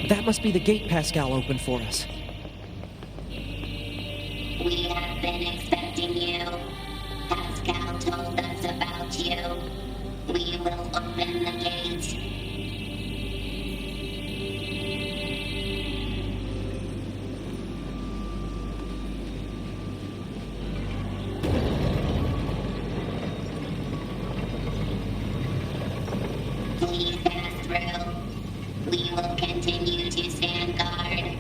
That must be the gate Pascal opened for us. We have been expecting you. Pascal told us about you. We will open the gate. Please pass through. We will continue to stand guard.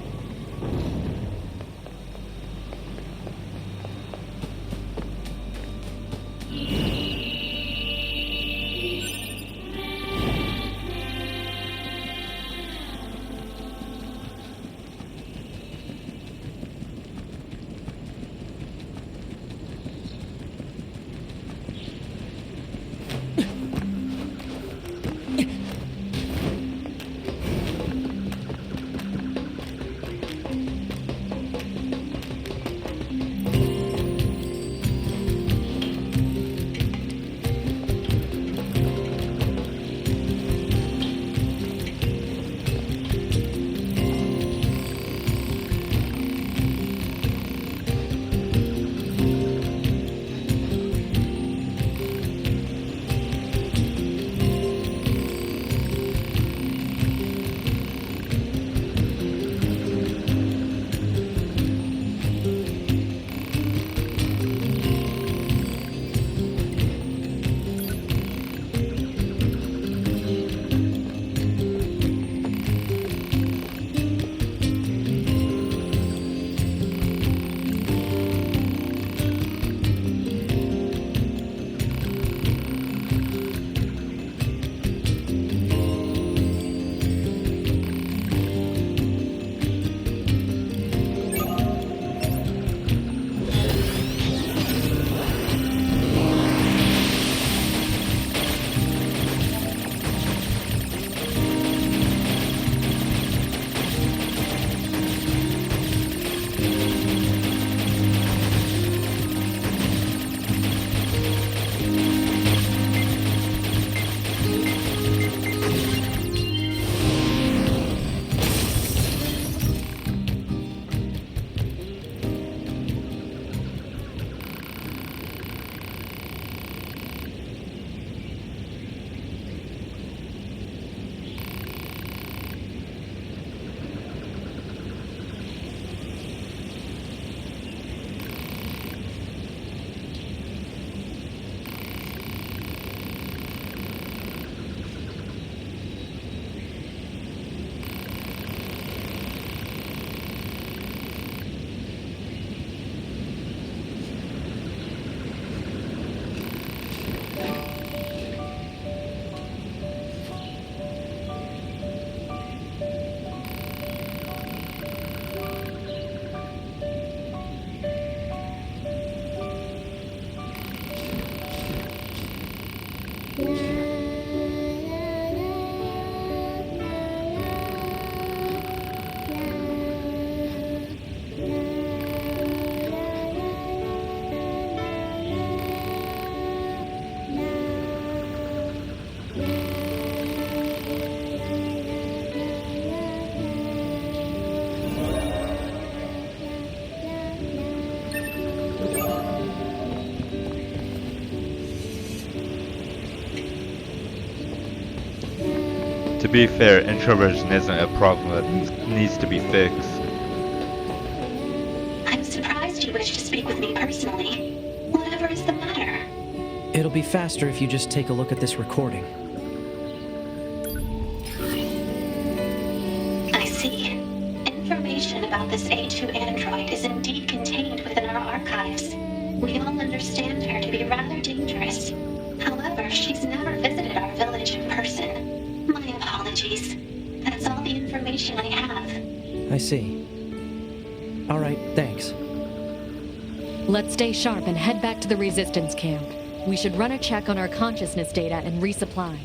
To be fair, introversion isn't a problem that needs to be fixed. I'm surprised you wish to speak with me personally. Whatever is the matter? It'll be faster if you just take a look at this recording. I see. Information about this A2 android is indeed contained within our archives. We all understand her to be rather dangerous. However, she's never visited our village in person. My apologies. That's all the information I have. I see. All right, thanks. Let's stay sharp and head back to the resistance camp. We should run a check on our consciousness data and resupply.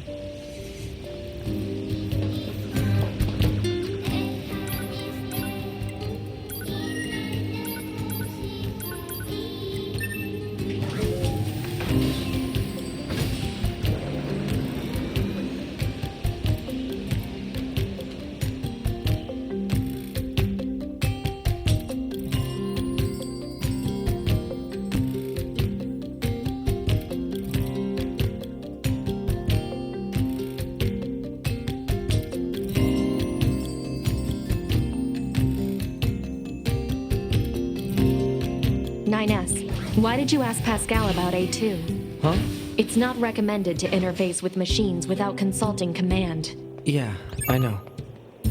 9S, why did you ask Pascal about A2? Huh? It's not recommended to interface with machines without consulting command. Yeah, I know.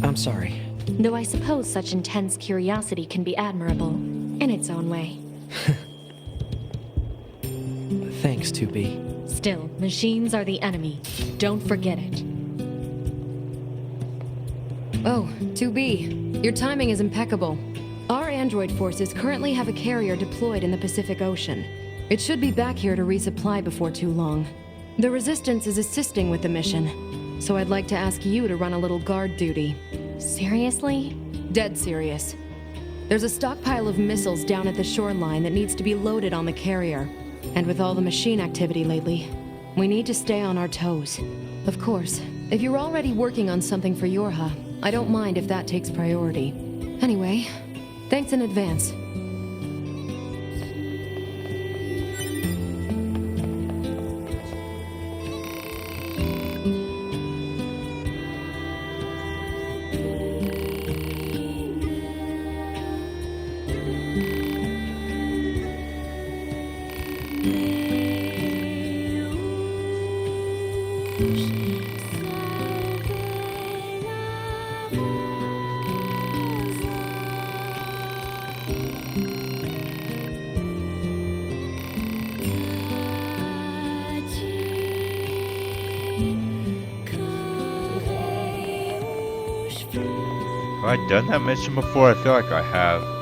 I'm sorry. Though I suppose such intense curiosity can be admirable, in its own way. Thanks, 2B. Still, machines are the enemy. Don't forget it. Oh, 2B. Your timing is impeccable. Our android forces currently have a carrier deployed in the Pacific Ocean. It should be back here to resupply before too long. The Resistance is assisting with the mission, so I'd like to ask you to run a little guard duty. Seriously? Dead serious. There's a stockpile of missiles down at the shoreline that needs to be loaded on the carrier. And with all the machine activity lately, we need to stay on our toes. Of course, if you're already working on something for Yorha, I don't mind if that takes priority. Anyway, thanks in advance. Have I done that mission before? I feel like I have.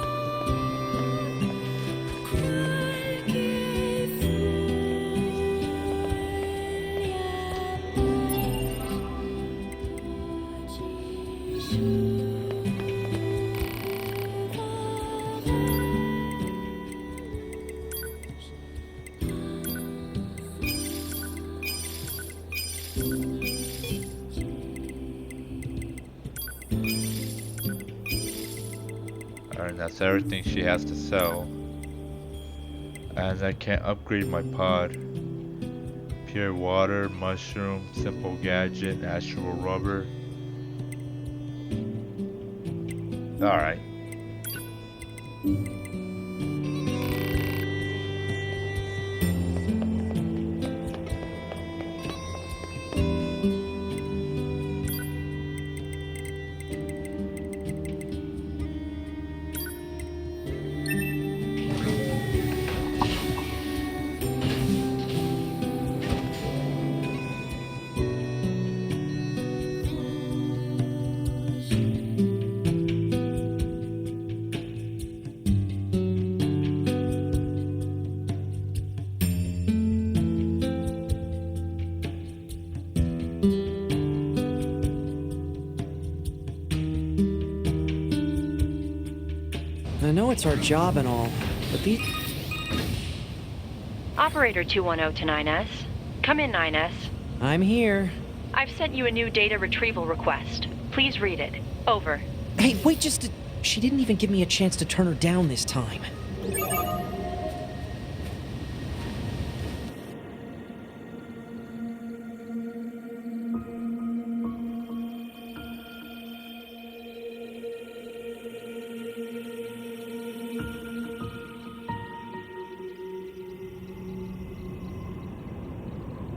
Alright, that's everything she has to sell. And I can't upgrade my pod. Pure water, mushroom, simple gadget, astral rubber. Alright. I know it's our job and all, but these... Operator 210 to 9S. Come in, 9S. I'm here. I've sent you a new data retrieval request. Please read it. Over. Hey, wait just a... She didn't even give me a chance to turn her down this time.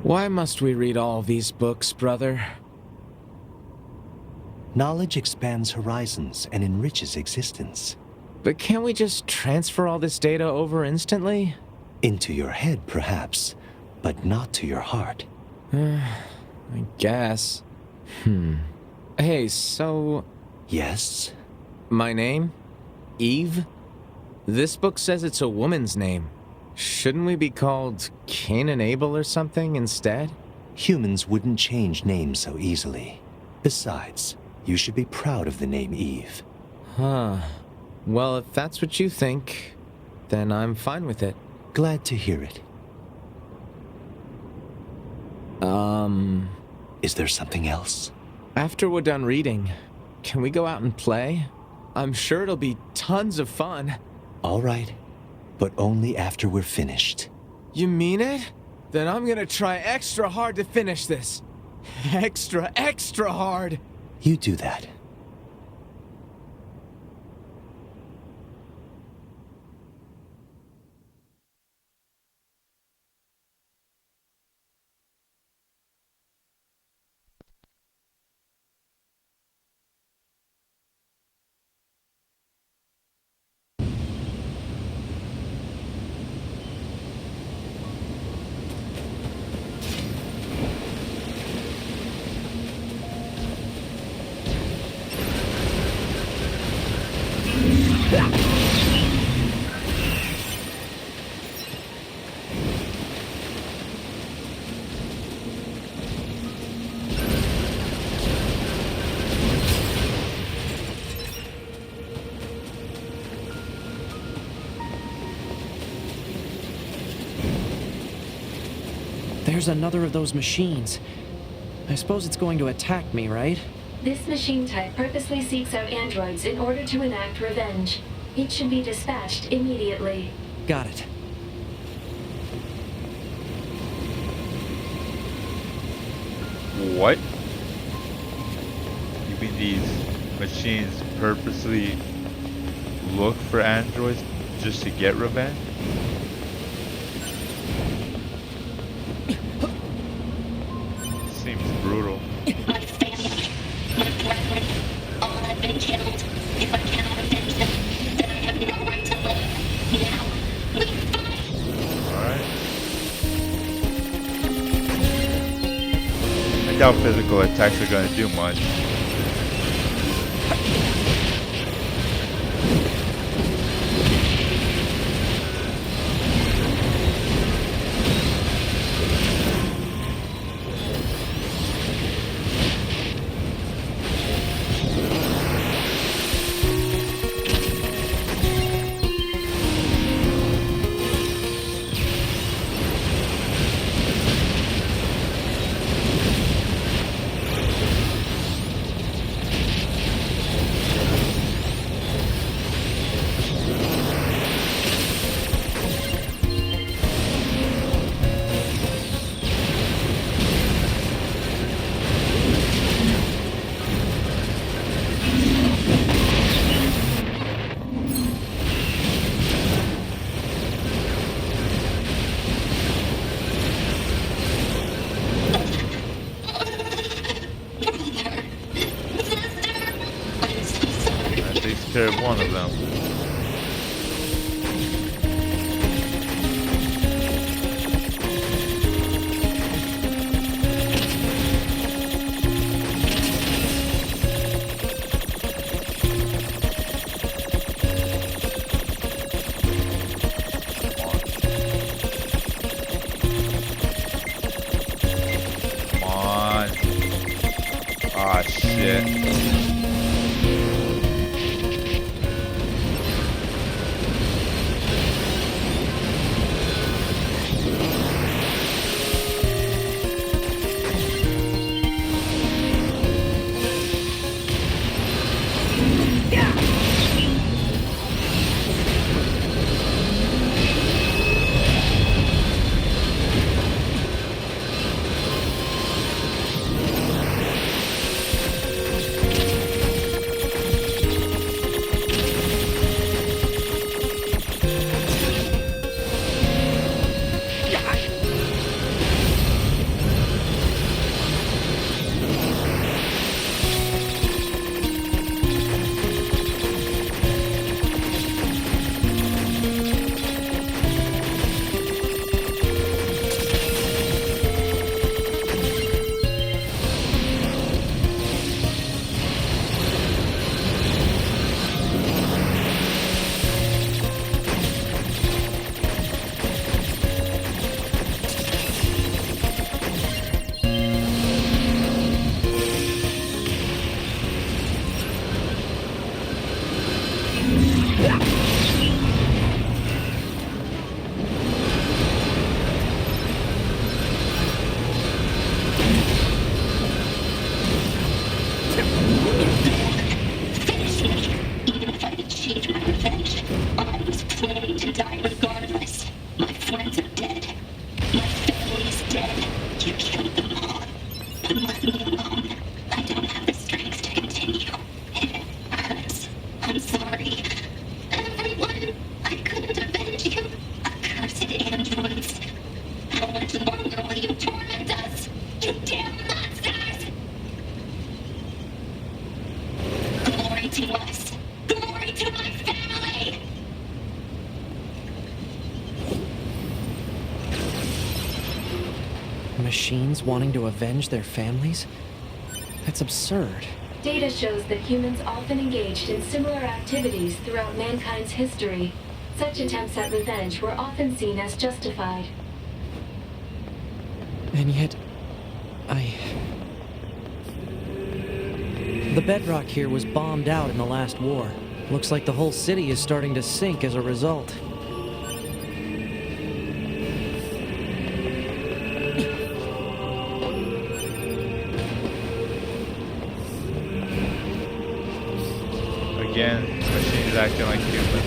Why must we read all these books, brother? Knowledge expands horizons and enriches existence. But can't we just transfer all this data over instantly? Into your head, perhaps, but not to your heart. I guess. Hey, so... Yes? My name? Eve? This book says it's a woman's name. Shouldn't we be called Cain and Abel or something instead? Humans wouldn't change names so easily. Besides, you should be proud of the name Eve. Huh. Well, if that's what you think, then I'm fine with it. Glad to hear it. Is there something else? After we're done reading, can we go out and play? I'm sure it'll be tons of fun. All right, but only after we're finished. You mean it? Then I'm gonna try extra hard to finish this. Extra hard! You do that. There's another of those machines. I suppose it's going to attack me, right? This machine type purposely seeks out androids in order to enact revenge. It should be dispatched immediately. Got it. What? You mean these machines purposely look for androids just to get revenge? Seems brutal. My family, my brethren, all have been killed. If I cannot avenge them, then I have no right to live. Now, we fight! Alright. I doubt physical attacks are gonna do much. That takes care of one of them. Come on. Ah, shit. Finish me. Even if I achieved my revenge, I was planning to die regardless. My friends are dead. My family's dead. You killed them all. But let me alone. I don't have the strength to continue. It hurts. I'm sorry. Everyone, I couldn't avenge you. Accursed androids. How much longer will you torment us? You damn monsters! Glory to us! Glory to my family! Machines wanting to avenge their families? That's absurd. Data shows that humans often engaged in similar activities throughout mankind's history. Such attempts at revenge were often seen as justified. And yet, The bedrock here was bombed out in the last war. Looks like the whole city is starting to sink as a result. Again, machines acting like humans.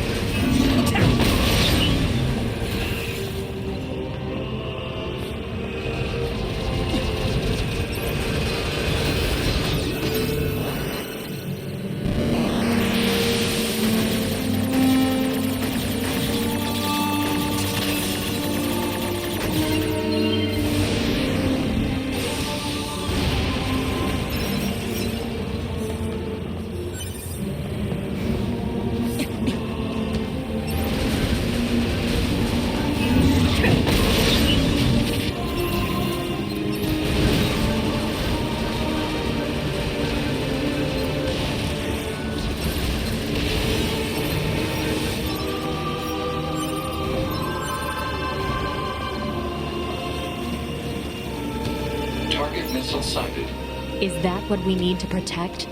Target missile sighted. Is that what we need to protect?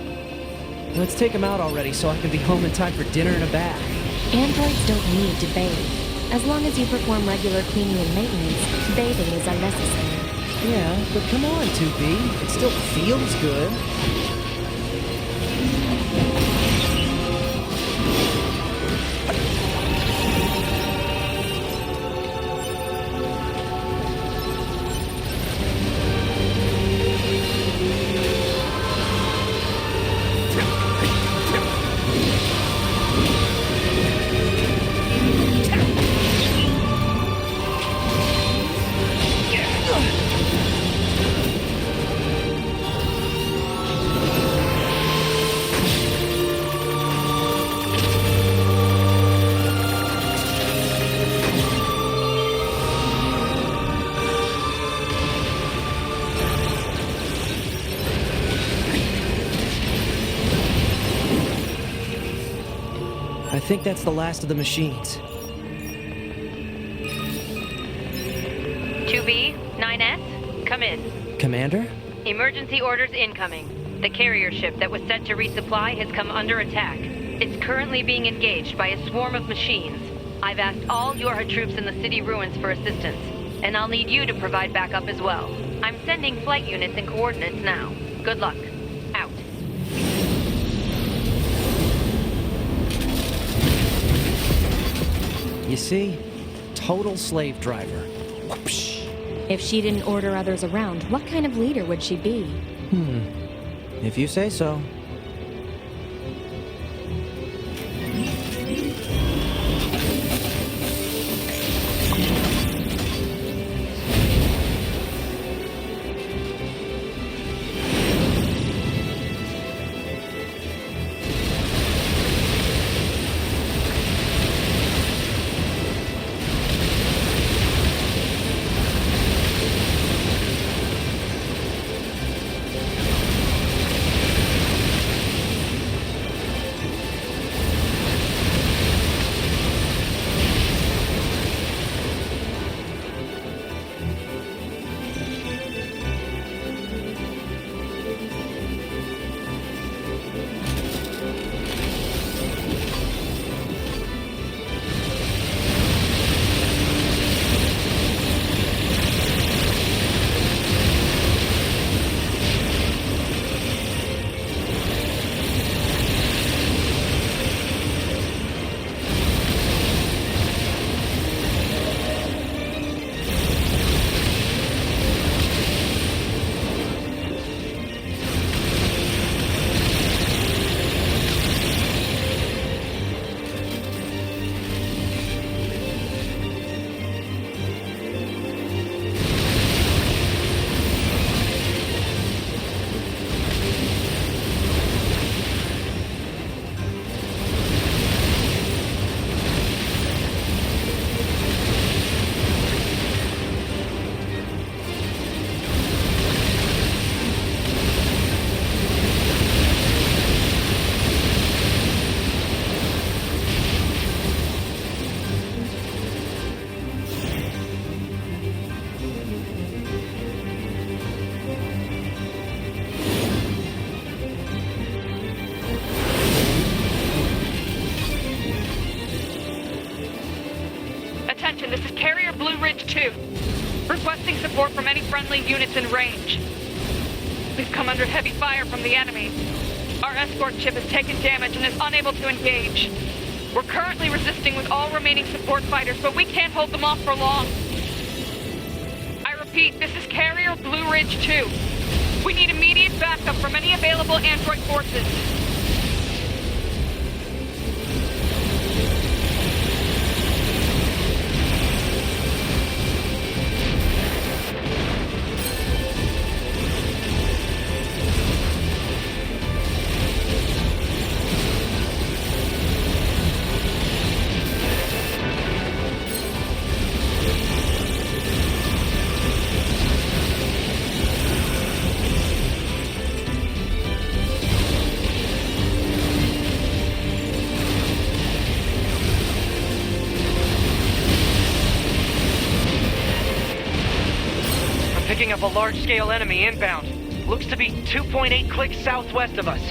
Let's take him out already so I can be home in time for dinner and a bath. Androids don't need to bathe. As long as you perform regular cleaning and maintenance, bathing is unnecessary. Yeah, but come on, 2B. It still feels good. I think that's the last of the machines. 2B, 9S, come in. Commander? Emergency orders incoming. The carrier ship that was set to resupply has come under attack. It's currently being engaged by a swarm of machines. I've asked all your troops in the city ruins for assistance, and I'll need you to provide backup as well. I'm sending flight units and coordinates now. Good luck. Out. You see? Total slave driver. Whoopsh. If she didn't order others around, what kind of leader would she be? If you say so. Attention, this is Carrier Blue Ridge 2. Requesting support from any friendly units in range. We've come under heavy fire from the enemy. Our Our escort ship has taken damage and is unable to engage. We're currently resisting with all remaining support fighters, but we can't hold them off for long. I repeat, this is Carrier Blue Ridge 2. We need immediate backup from any available android forces. Picking up a large-scale enemy inbound. Looks to be 2.8 clicks southwest of us.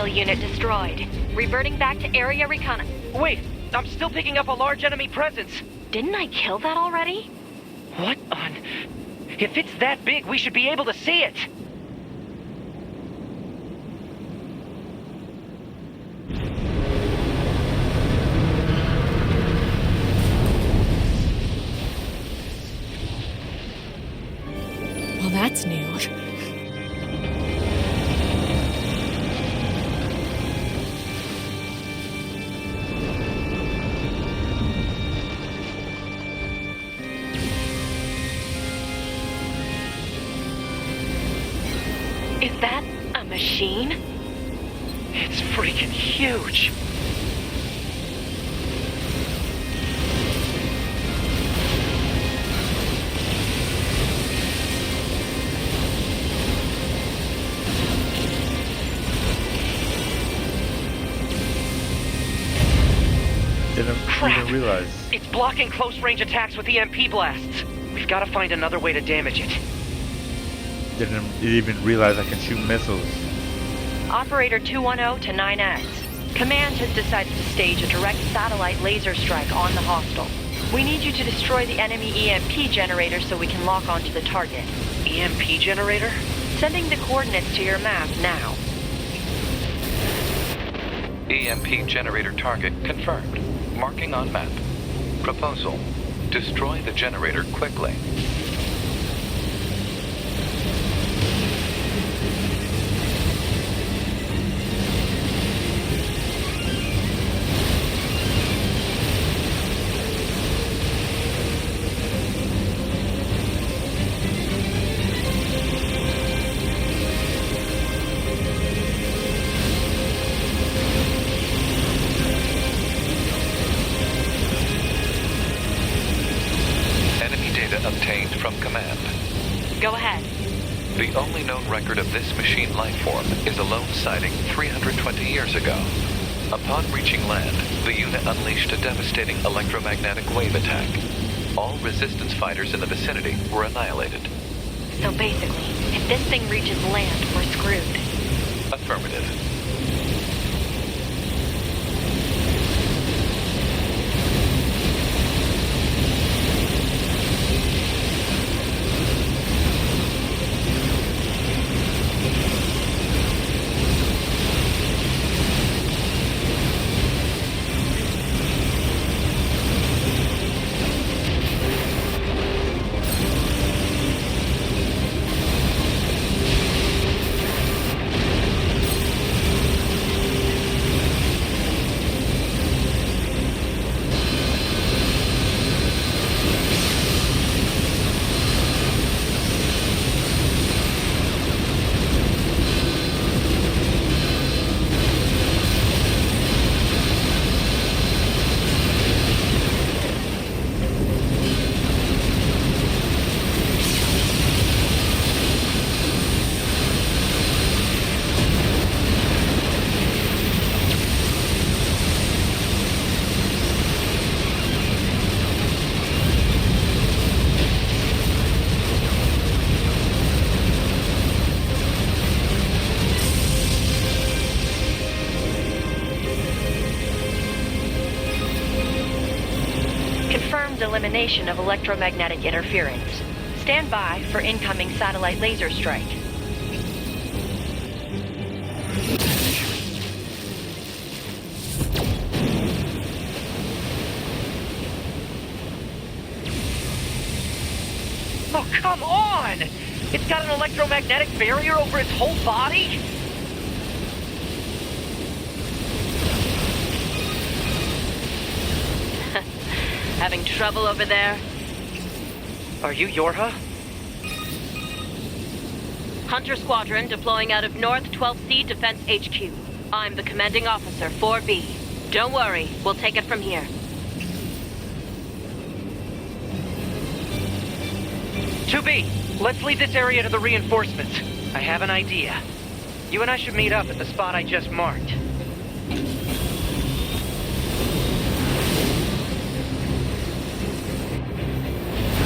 Unit destroyed. Reverting back to area recon. Wait, I'm still picking up a large enemy presence. Didn't I kill that already? What on... If it's that big, we should be able to see it. Well, that's new. Is that a machine? It's freaking huge. Didn't even realize. It's blocking close-range attacks with EMP blasts. We've got to find another way to damage it. Didn't even realize I can shoot missiles. Operator 210 to 9S. Command has decided to stage a direct satellite laser strike on the hostile. We need you to destroy the enemy EMP generator so we can lock onto the target. EMP generator? Sending the coordinates to your map now. EMP generator target confirmed. Marking on map. Proposal: destroy the generator quickly. Obtained from command. Go ahead. The only known record of this machine lifeform is a lone sighting 320 years ago. Upon reaching land, the unit unleashed a devastating electromagnetic wave attack. All resistance fighters in the vicinity were annihilated. So basically, if this thing reaches land, we're screwed. Affirmative. confirmed elimination of electromagnetic interference. Stand by for incoming satellite laser strike. Oh, come on! It's got an electromagnetic barrier over its whole body? Having trouble over there? Are you Yorha? Hunter Squadron deploying out of North 12C Defense HQ. I'm the commanding officer, 4B. Don't worry, we'll take it from here. 2B, let's leave this area to the reinforcements. I have an idea. You and I should meet up at the spot I just marked.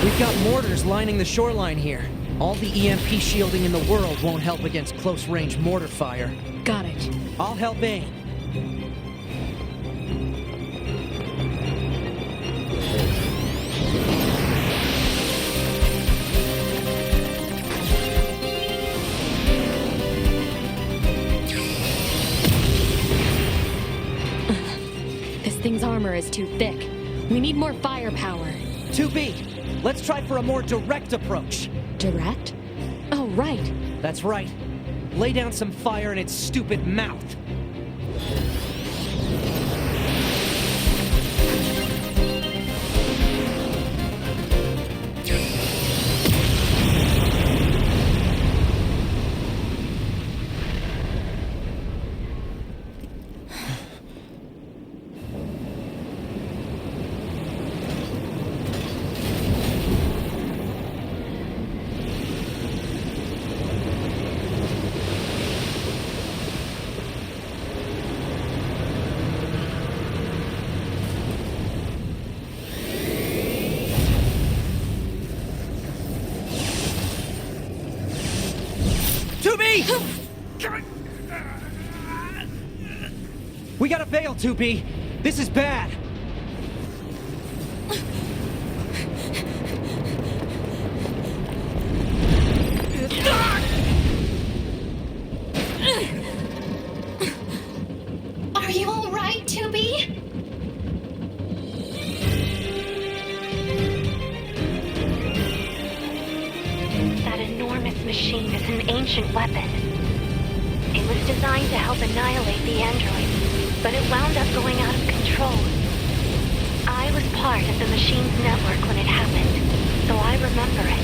We've got mortars lining the shoreline here. All the EMP shielding in the world won't help against close-range mortar fire. Got it. I'll help aim. This thing's armor is too thick. We need more firepower. 2B, let's try for a more direct approach. Direct? Oh, right. That's right. Lay down some fire in its stupid mouth. We gotta bail, 2B. This is bad. Are you all right, 2B? That enormous machine is an ancient weapon. It was designed to help annihilate the androids, but it wound up going out of control. I was part of the machine's network when it happened, so I remember it.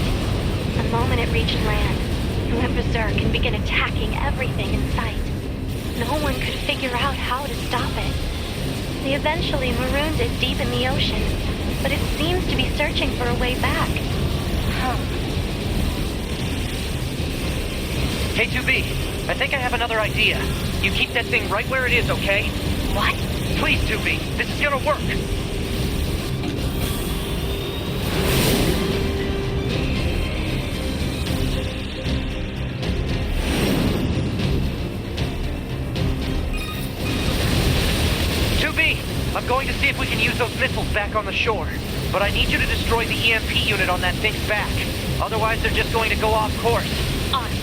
The moment it reached land, it went berserk and began attacking everything in sight. No one could figure out how to stop it. They eventually marooned it deep in the ocean, but it seems to be searching for a way back. Hey, 2B, I think I have another idea. You keep that thing right where it is, okay? What? Please, 2B, this is gonna work. I'm going to see if we can use those missiles back on the shore. But I need you to destroy the EMP unit on that thing's back. Otherwise, they're just going to go off course. On. 2B,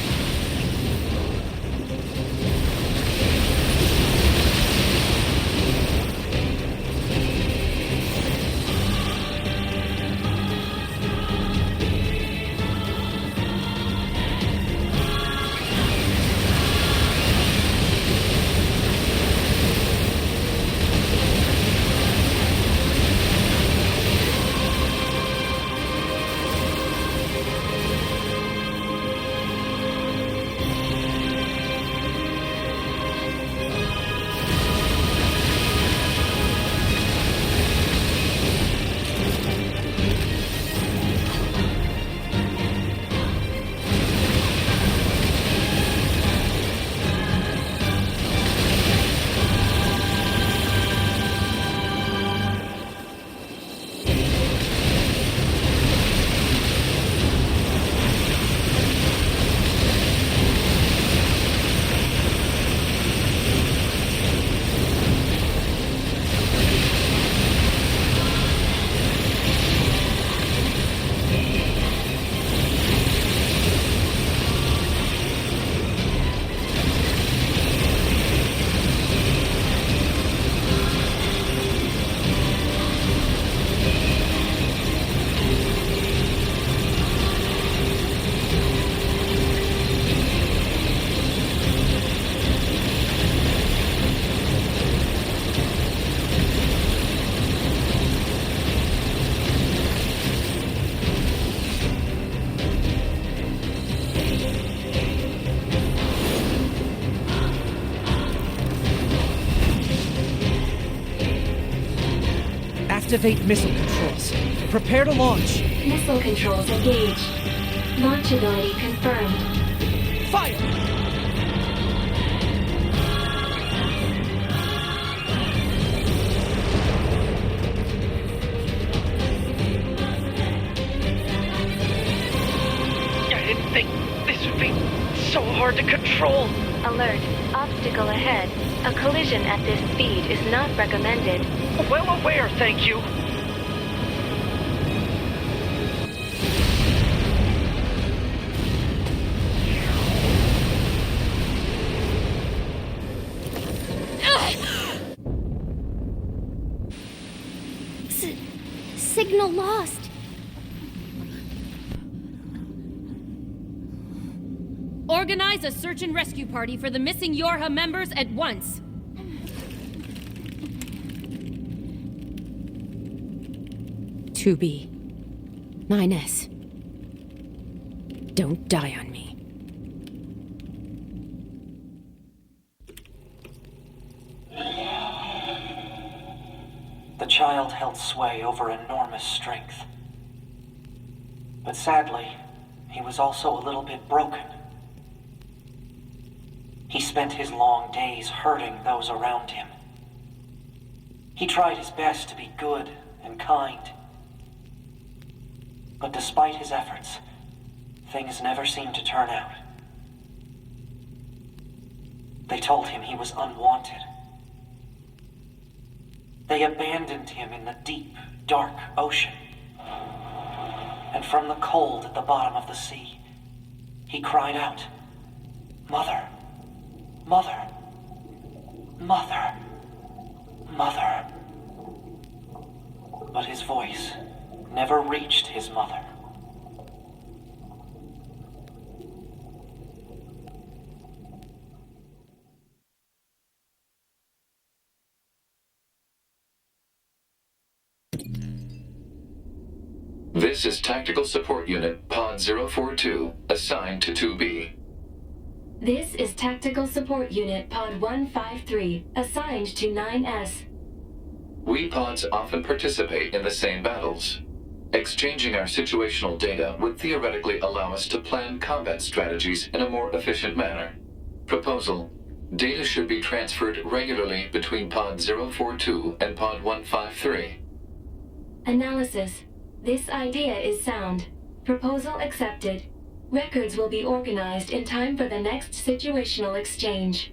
Activate missile controls. Prepare to launch. Missile controls engaged. Launch ability confirmed. Fire! I didn't think this would be so hard to control. Alert. Obstacle ahead. A collision at this speed is not recommended. Well aware, thank you. Signal lost. Organize a search and rescue party for the missing Yorha members at once. 2B. 9S. Don't die on me. The child held sway over enormous strength. But sadly, he was also a little bit broken. He spent his long days hurting those around him. He tried his best to be good and kind. But despite his efforts, things never seemed to turn out. They told him he was unwanted. They abandoned him in the deep, dark ocean. And from the cold at the bottom of the sea, he cried out, "Mother, Mother, Mother, Mother." But his voice never reached his mother. This is Tactical Support Unit Pod 042, assigned to 2B. This is Tactical Support Unit Pod 153, assigned to 9S. We pods often participate in the same battles. Exchanging our situational data would theoretically allow us to plan combat strategies in a more efficient manner. Proposal: data should be transferred regularly between Pod 042 and Pod 153. Analysis. This idea is sound. Proposal accepted. Records will be organized in time for the next situational exchange.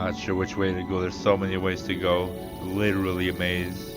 Not sure which way to go. There's so many ways to go. Literally a maze.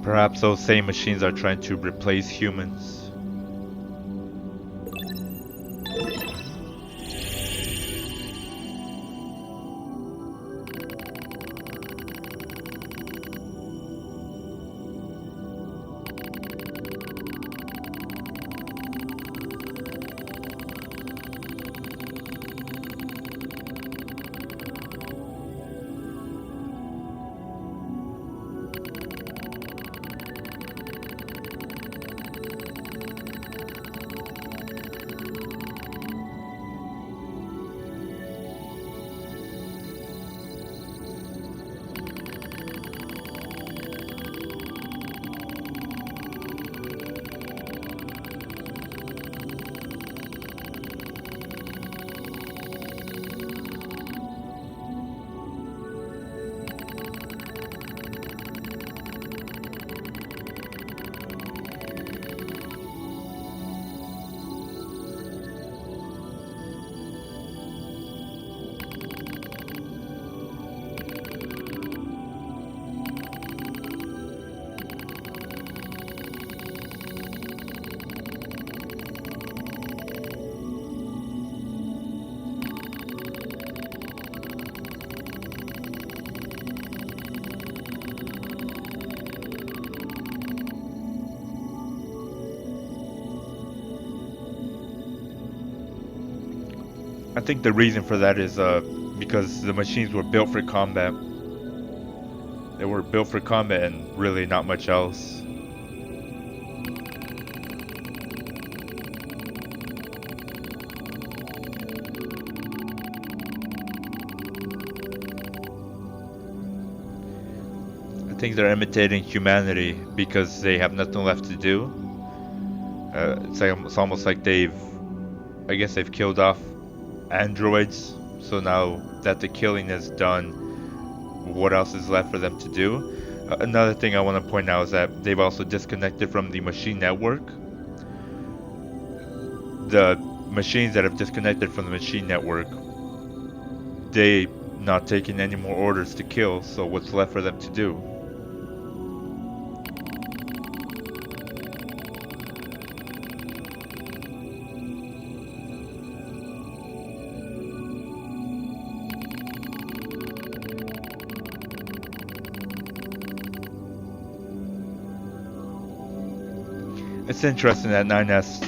Perhaps those same machines are trying to replace humans. I think the reason for that is because the machines were built for combat. They were built for combat and really not much else. I think they're imitating humanity because they have nothing left to do. It's almost like I guess they've killed off androids, so now that the killing is done, what else is left for them to do? Another thing I want to point out is that they've also disconnected from the machine network. The machines that have disconnected from the machine network, they not taking any more orders to kill, so what's left for them to do? It's interesting that 9S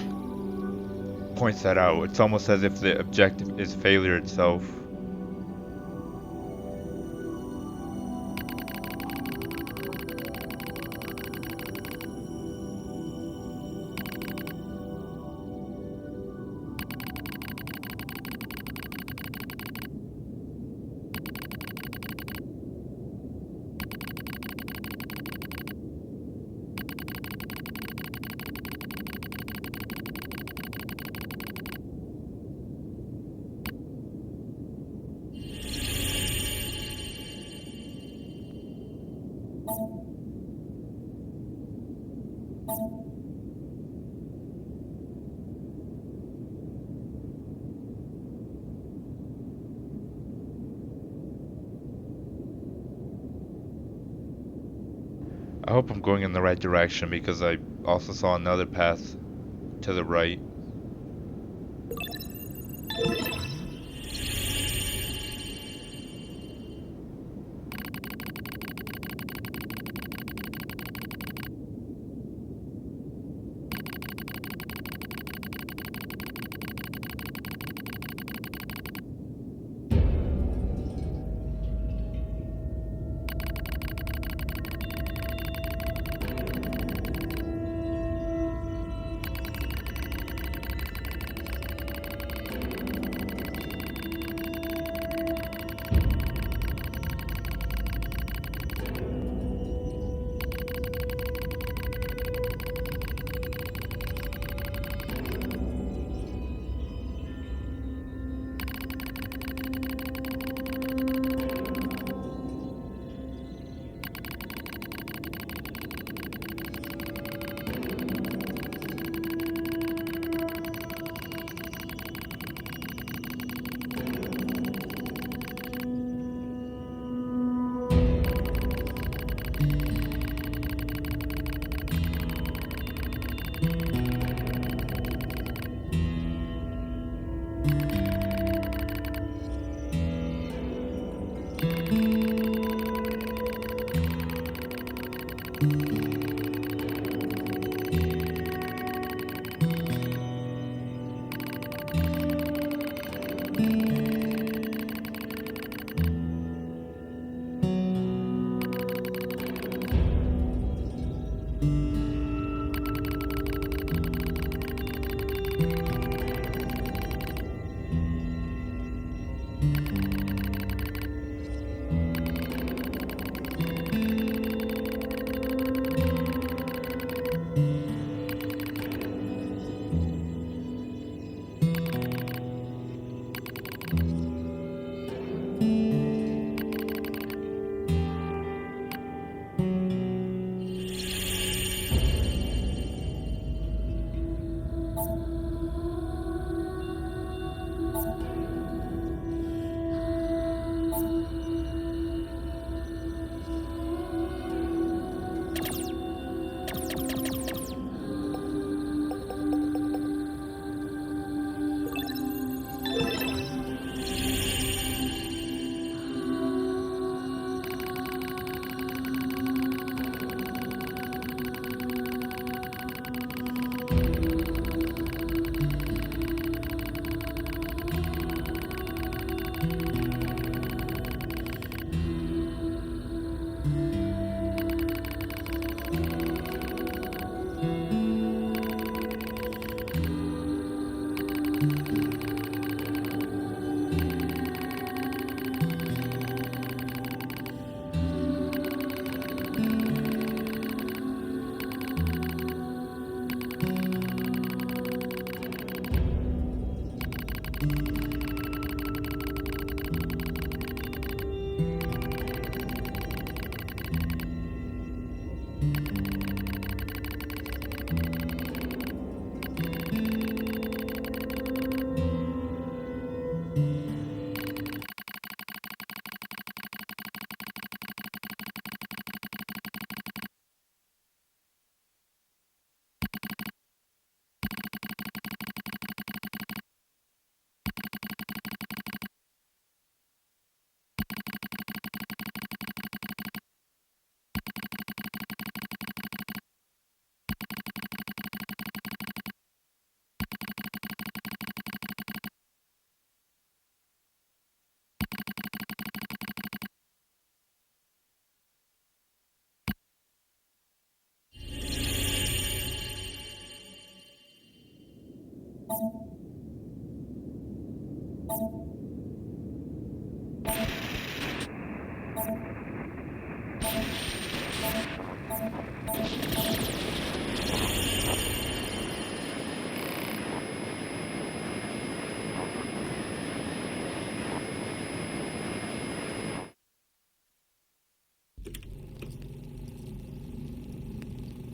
points that out. It's almost as if the objective is failure itself. I hope I'm going in the right direction because I also saw another path to the right.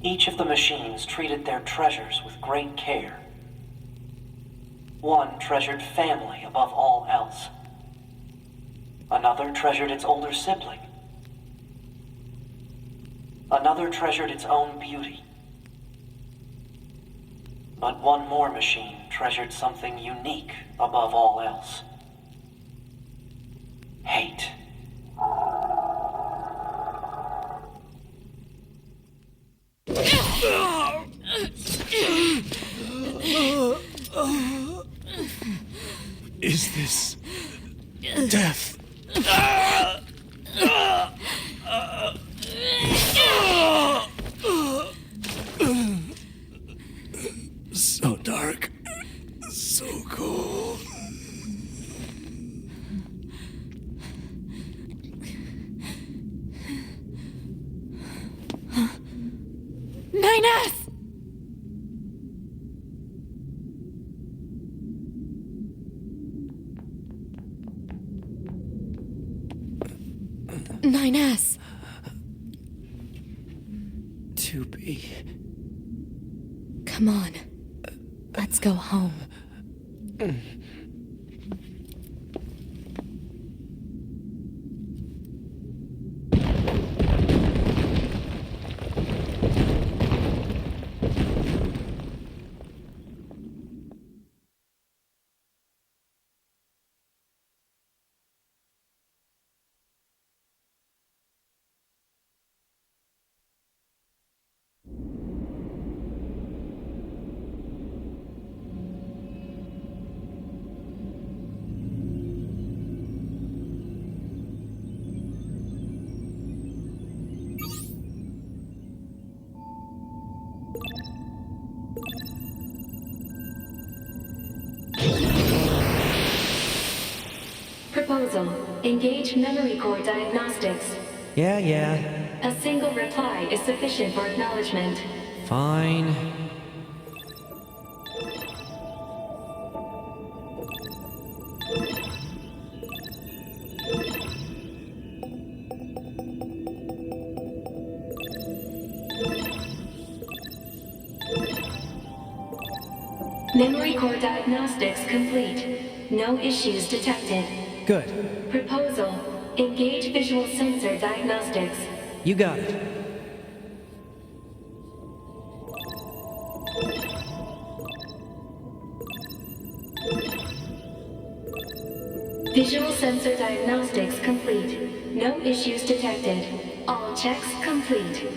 Each of the machines treated their treasures with great care. One treasured family above all else. Another treasured its older sibling. Another treasured its own beauty. But one more machine treasured something unique above all else. Hate. Is this death? So dark, so cold. NieR! NieR. 2B. Come on. Let's go home. Proposal. Engage memory core diagnostics. Yeah. A single reply is sufficient for acknowledgement. Fine. Memory core diagnostics complete. No issues detected. Good. Proposal. Engage visual sensor diagnostics. You got it. Visual sensor diagnostics complete. No issues detected. All checks complete.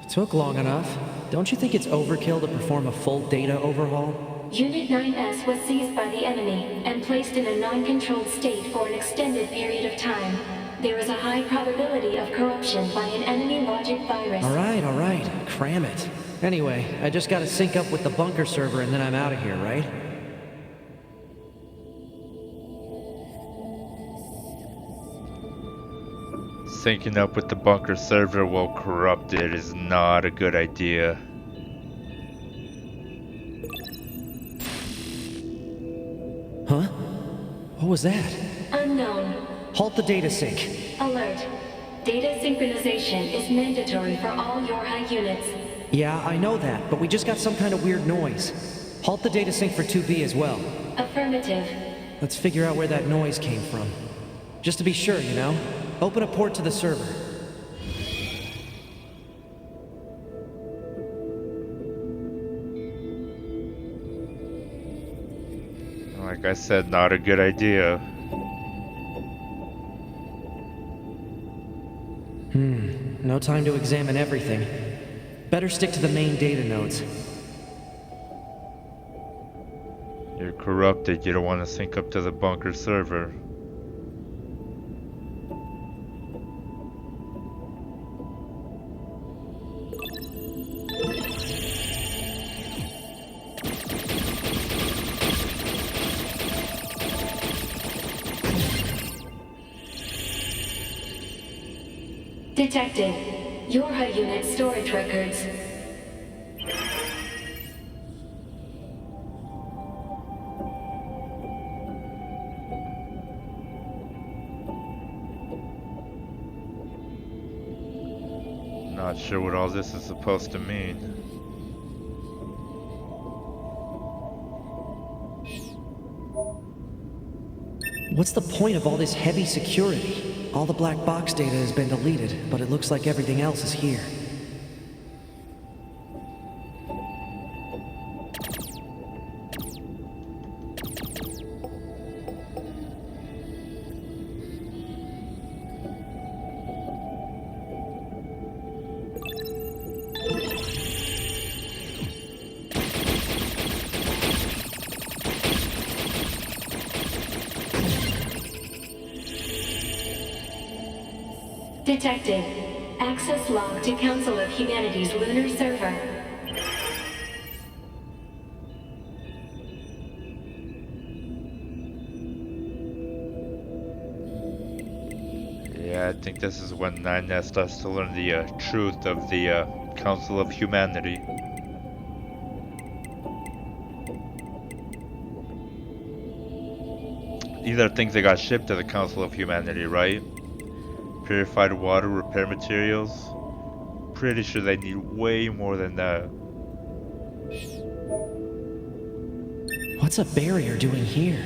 Took long enough. Don't you think it's overkill to perform a full data overhaul? Unit 9S was seized by the enemy and placed in a non-controlled state for an extended period of time. There is a high probability of corruption by an enemy logic virus. All right. Cram it. Anyway, I just gotta sync up with the bunker server and then I'm out of here, right? Syncing up with the bunker server while corrupted is not a good idea. Huh? What was that? Unknown. Halt the data sync. Alert. Data synchronization is mandatory for all YORHA units. Yeah, I know that, but we just got some kind of weird noise. Halt the data sync for 2B as well. Affirmative. Let's figure out where that noise came from. Just to be sure, you know? Open a port to the server. Like I said, not a good idea. No time to examine everything. Better stick to the main data nodes. You're corrupted, you don't want to sync up to the bunker server. Detected. YORHA unit storage records. Not sure what all this is supposed to mean. What's the point of all this heavy security? All the black box data has been deleted, but it looks like everything else is here. Detected. Access log to Council of Humanity's lunar server. Yeah, I think this is when NieR starts to learn the truth of the Council of Humanity. These are things that got shipped to the Council of Humanity, right? Purified water, repair materials. Pretty sure they need way more than that. What's a barrier doing here?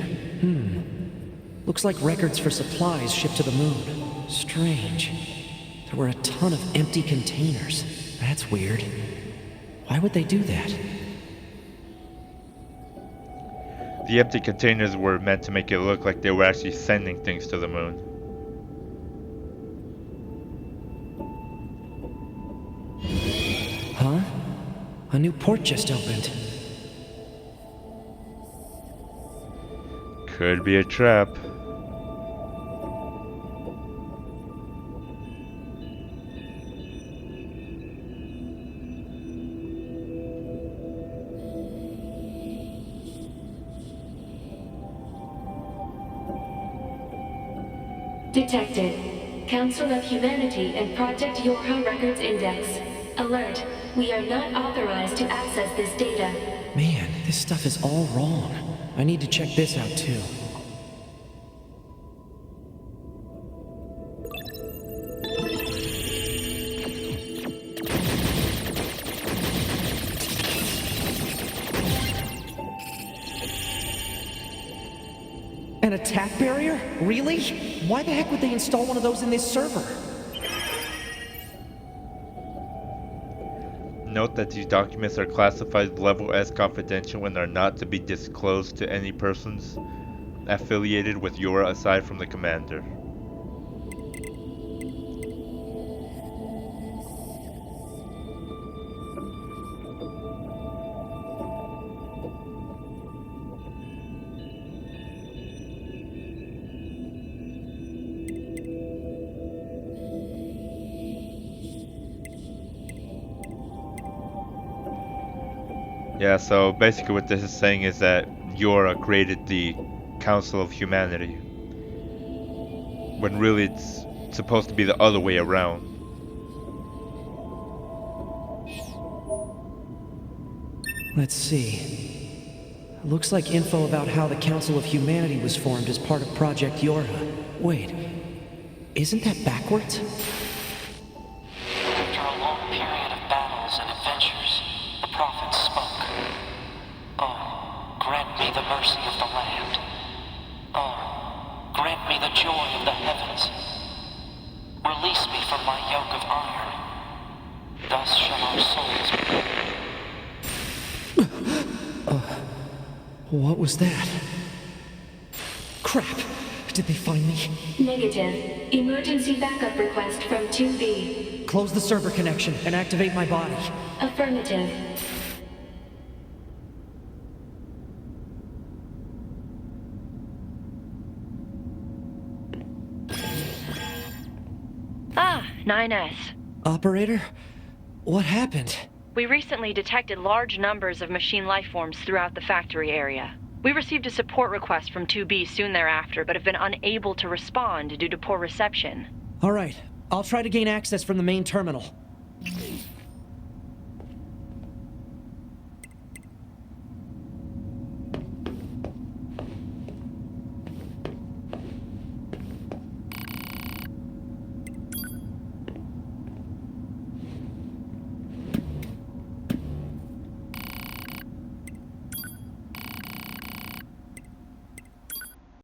Looks like records for supplies shipped to the moon. Strange. There were a ton of empty containers. That's weird. Why would they do that? The empty containers were meant to make it look like they were actually sending things to the moon. Huh? A new port just opened. Could be a trap. Detected. Council of Humanity and Project Yorha Records Index. Alert. We are not authorized to access this data. Man, this stuff is all wrong. I need to check this out too. An attack barrier? Really? Why the heck would they install one of those in this server? Note that these documents are classified level S confidential and are not to be disclosed to any persons affiliated with Yorha aside from the commander. Yeah, so basically what this is saying is that Yorha created the Council of Humanity, when really it's supposed to be the other way around. Let's see. Looks like info about how the Council of Humanity was formed as part of Project Yorha. Wait, isn't that backwards? After a long period of battles and adventures, the prophets spoke. Oh, grant me the mercy of the land. Oh, grant me the joy of the heavens. Release me from my yoke of iron. Thus shall our souls be. What was that? Crap! Did they find me? Negative. Emergency backup request from 2B. Close the server connection and activate my body. Affirmative. Ah, 9S. Operator? What happened? We recently detected large numbers of machine lifeforms throughout the factory area. We received a support request from 2B soon thereafter, but have been unable to respond due to poor reception. All right, I'll try to gain access from the main terminal.